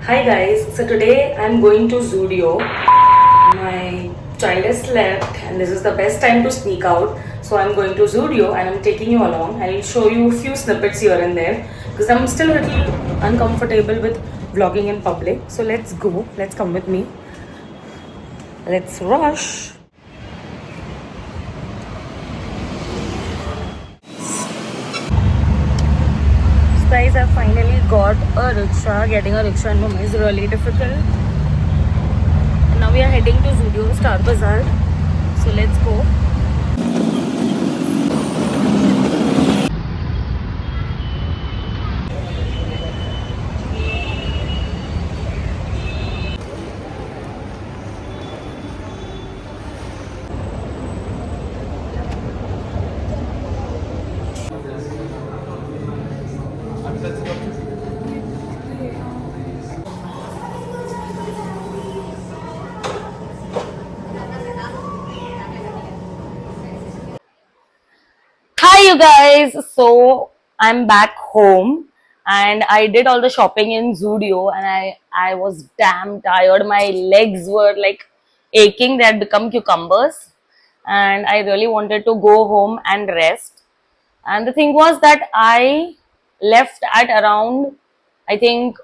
Hi guys, so today I'm going to Zudio. My child has slept and this is the best time to sneak out. So I'm going to Zudio and I'm taking you along. I'll show you a few snippets here and there because I'm still a little uncomfortable with vlogging in public. So let's go, let's come with me. Let's rush. So guys, I finally got a rickshaw. Getting a rickshaw in Mumbai is really difficult. And now we are heading to Zudio Star Bazaar. So let's go. Hi, you guys. So I'm back home and I did all the shopping in Zudio and I was damn tired. My legs were like aching, they had become cucumbers, and I really wanted to go home and rest. And the thing was that I left at around, I think,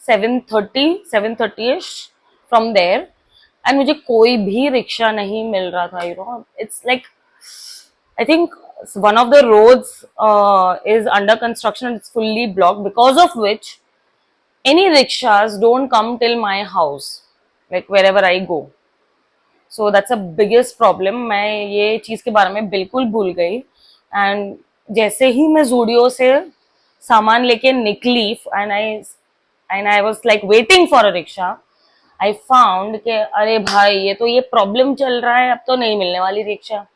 7:30 ish from there, and मुझे कोई भी rickshaw नहीं मिल रहा था. It's like, I think one of the roads is under construction and it's fully blocked, because of which any rickshaws don't come till my house, like wherever I go. So that's a biggest problem. मैं ये चीज़ के बारे में बिल्कुल भूल गई. And जैसे ही मैं जूडियो से सामान लेके निकली and I was like waiting for a rickshaw, I found कि अरे भाई, ये प्रॉब्लम चल रहा है, अब तो नहीं मिलने वाली रिक्शा.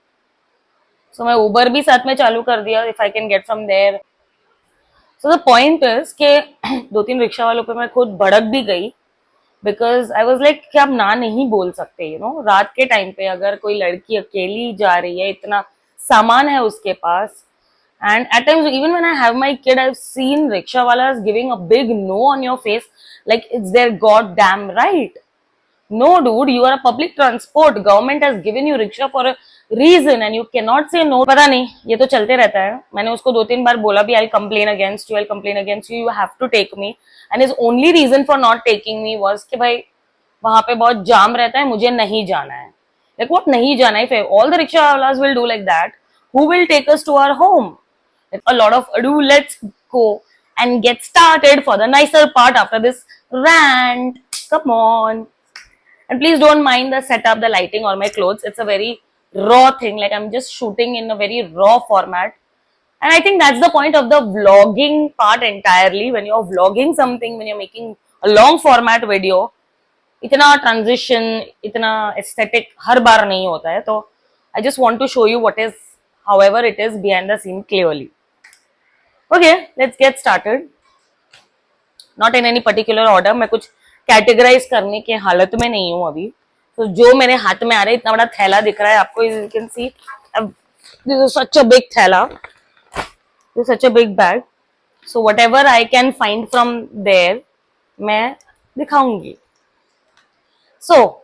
सो मैं उबर भी साथ में चालू कर दिया, if I can get from there. So the point is के दो तीन रिक्शा वालों पे मैं खुद भड़क भी गई, बिकॉज आई वॉज लाइक कि आप ना नहीं बोल सकते. रात के टाइम पे अगर कोई लड़की अकेली जा रही है, इतना सामान है उसके पास, and at times even when I have my kid, I've seen rickshaw walas giving a big no on your face, like it's their goddamn right. No, dude, you are a public transport. Government has given you rickshaw for a reason and you cannot say no. पता नहीं, ये तो चलते रहता है. मैंने उसको 2-3 बार बोला भी, I'll complain against you, I'll complain against you, you have to take me. And his only reason for not taking me was कि भाई वहाँ पे बहुत जाम रहता है, मुझे नहीं जाना है. Like what नहीं जाना है? If all the rickshaw wallahs will do like that, who will take us to our home? A lot of ado, let's go and get started for the nicer part after this rant. Come on. And please don't mind the setup, the lighting, or my clothes. It's a very raw thing. Like I'm just shooting in a very raw format. And I think that's the point of the vlogging part entirely. When you're vlogging something, when you're making a long format video, इतना transition, इतना aesthetic हर बार नहीं होता है. तो I just want to show you what is, however it is behind the scene clearly. Okay, let's get started. Not in any particular order. मैं कुछ categorise करने के हालत में नहीं हूँ अभी. तो जो मेरे हाथ में आ रहा है, इतना बड़ा थैला दिख रहा है आपको, you can see this is such a big थैला, this is such a big bag. So whatever I can find from there, मैं दिखाऊंगी. So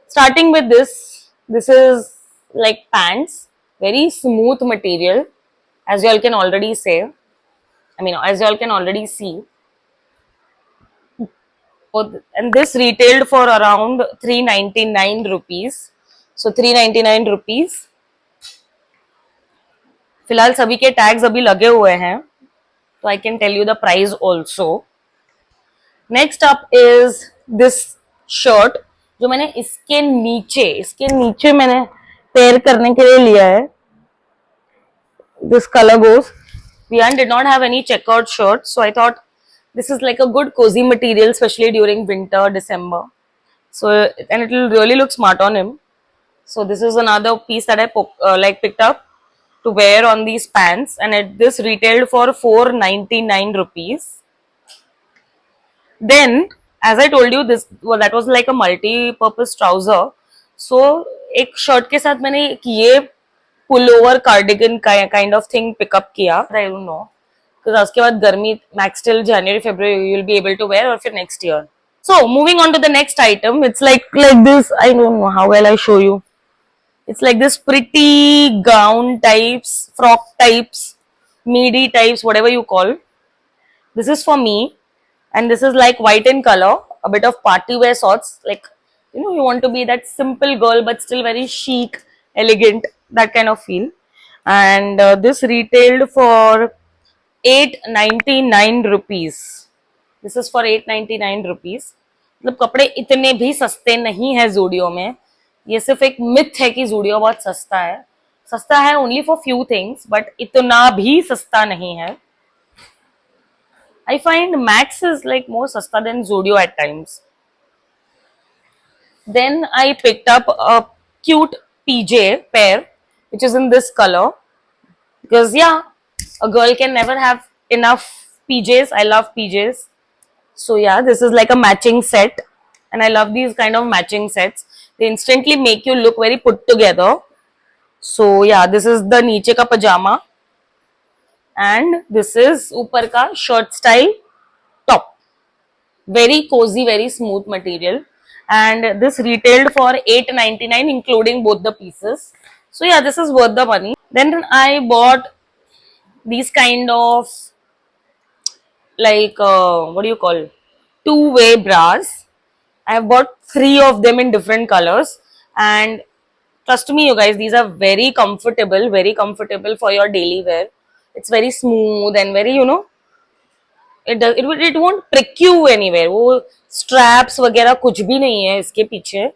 starting with this is like pants, very smooth material, as you all can already say. I mean, as you all can already see. And this retailed for around 399 rupees. So 399 rupees. फिलहाल सभी के tags अभी लगे हुए हैं, तो I can tell you the price also. Next up is this shirt, जो मैंने इसके नीचे मैंने पेयर करने के लिए लिया है. This colour goes. Vian did not have any checkered shirt, so I thought this is like a good cozy material, especially during winter, December. So, and it will really look smart on him. So this is another piece that I picked up to wear on these pants, and this retailed for 499 rupees. Then, as I told you, that was like a multi-purpose trouser. So एक shirt के साथ मैंने ये pullover cardigan kind of thing pick up किया. I don't know, because उसके बाद गर्मी max till January February you will be able to wear, or फिर next year. So moving on to the next item, it's like this. I don't know how well I show you. It's like this pretty gown types, frock types, midi types, whatever you call. This is for me, and this is like white in color, a bit of party wear sorts. Like, you know, you want to be that simple girl but still very chic, elegant, that kind of feel. And this retailed for 899 rupees. This is for 899 rupees. मतलब कपड़े इतने भी सस्ते नहीं है जूडियो में. ये सिर्फ एक मिथ है कि जूडियो बहुत सस्ता है. सस्ता है only for few things, but इतना भी सस्ता नहीं है. I find Max is like more sasta than Zudio at times. Then I picked up a cute PJ pair, which is in this color. Because yeah, a girl can never have enough PJs. I love PJs. So yeah, this is like a matching set. And I love these kind of matching sets. They instantly make you look very put together. So yeah, this is the niche ka pajama. And this is upar ka shirt style top. Very cozy, very smooth material, and this retailed for 899 including both the pieces. So yeah, this is worth the money. Then I bought these kind of like what do you call, two-way bras. I have bought 3 of them in different colors, and trust me you guys, these are very comfortable for your daily wear. It's very smooth and very, you know, it won't prick you anywhere. वो straps वगैरह कुछ भी नहीं है इसके पीछे,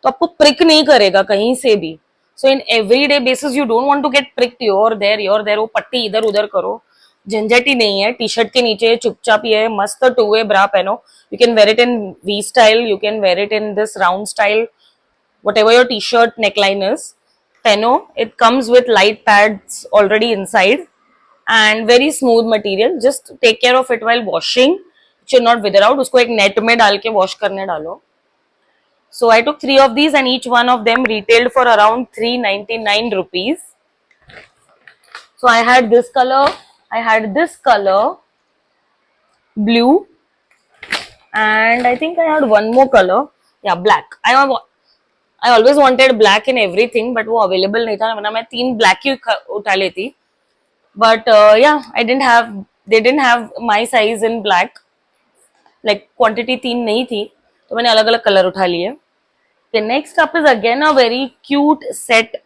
तो आपको prick नहीं करेगा कहीं से भी. So in everyday basis you don't want to get pricked you're there वो पट्टी इधर उधर करो, झंझट ही नहीं है. टी शर्ट के नीचे चुपचाप ये मस्त टू वे ब्रा पहनो. You can wear it in V style, you can wear it in this round style, whatever your t-shirt neckline is. Pehno. It comes with light pads already inside and very smooth material. Just take care of it while washing. It should not wither out. उसको एक net में डाल के wash करने डालो. So I took 3 of these and each one of them retailed for around 399 rupees. So I had this color, I had this color, blue, and I think I had one more color. Yeah, black. I always wanted black in everything, but वो available नहीं था, वरना मैं 3 black ही उठा लेती. But yeah, they didn't have my size in black. Like quantity 3 नहीं थी, तो मैंने अलग अलग कलर उठा लिए. Okay, next up is again a very cute set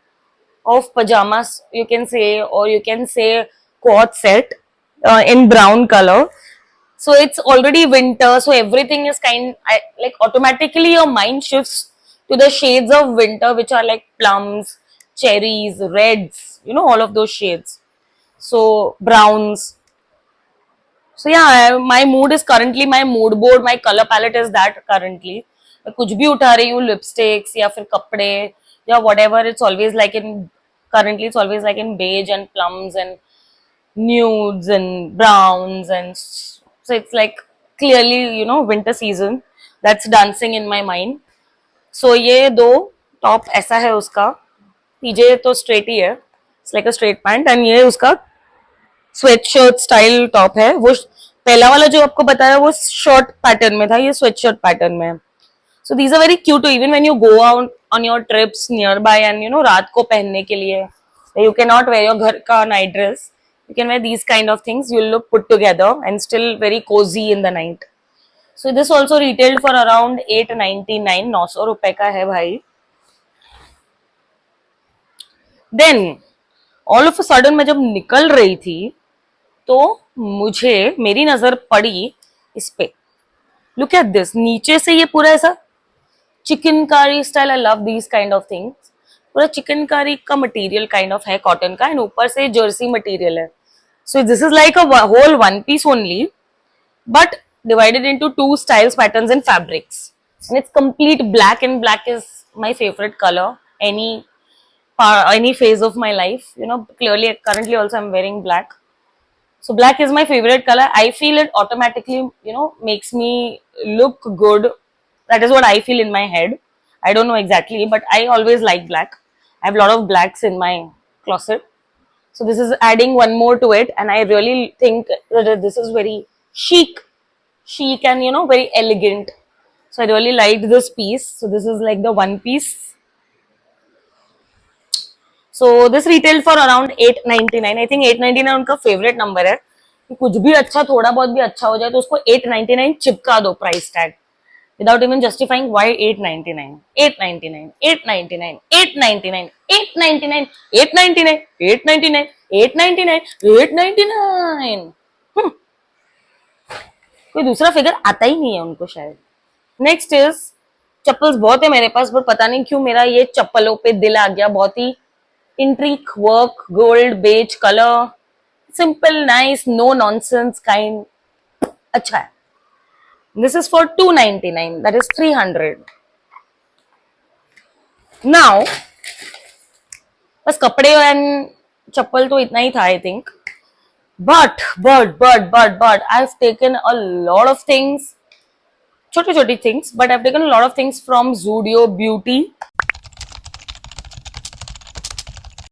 of pajamas, you can say, or you can say quad set in brown color. So it's already winter, so everything is like automatically your mind shifts to the shades of winter, which are like plums, cherries, reds, you know, all of those shades. So browns. So yeah, my mood is currently, my mood board, my color palette is that currently. मैं कुछ भी उठा रही हूँ, lipsticks या फिर कपड़े या whatever, it's always like in, currently it's always like in beige and plums and nudes and browns, and so it's like clearly, you know, winter season that's dancing in my mind. So ये दो top ऐसा है उसका, पीजे तो straight ही है, it's like a straight pant, and ये उसका sweat shirt style top है. वो पहला वाला जो आपको बताया वो शॉर्ट पैटर्न में था, ये स्वेट शर्ट पैटर्न में है. So these are very cute even when you go out on your trips nearby, and you know रात को पहनने के लिए you can not wear your घर का night dress, you can wear these kind of things, you will look put together and still very cosy in the night. So this also retailed for around 899, 900 रुपए का है भाई. Then all of a sudden मैं जब निकल रही थी तो मुझे मेरी नजर पड़ी इस पे. लुक एट दिस, नीचे से ये पूरा ऐसा chikankari style. I love these kind of things. पूरा चिकनकारी का मटेरियल काइंड ऑफ है कॉटन का, एंड ऊपर से जर्सी मटेरियल है. So this is like a whole one piece only, but divided into 2 styles, patterns and fabrics, and it's complete black, and black is my favorite color any phase of my life, you know. Clearly currently also I'm wearing black, so black is my favorite color. I feel it automatically, you know, makes me look good. That is what I feel in my head. I don't know exactly, but I always like black. I have a lot of blacks in my closet, so this is adding one more to it, and I really think that this is very chic and, you know, very elegant. So I really liked this piece. So this is like the one piece. So this retailed for around 899. I think 899 उनका favourite number है कि कुछ भी अच्छा, थोड़ा बहुत भी अच्छा हो जाए तो उसको 899 चिपका दो price tag, without even justifying why 899, 899, 899, 899, 899, 899, 899, 899, 899. कोई दूसरा फिगर आता ही नहीं है उनको शायद. नेक्स्ट इज चप्पल्स बहुत है मेरे पास, बट पता नहीं क्यों मेरा ये चप्पलों पे दिल आ गया. बहुत ही intricate work, gold beige colour, simple nice, no nonsense kind, अच्छा है. This is for 299, that is 300. Now बस कपड़े एंड चप्पल तो इतना ही था I think. But I've taken a lot of things, छोटी छोटी things, but I've taken a lot of things from Zudio Beauty.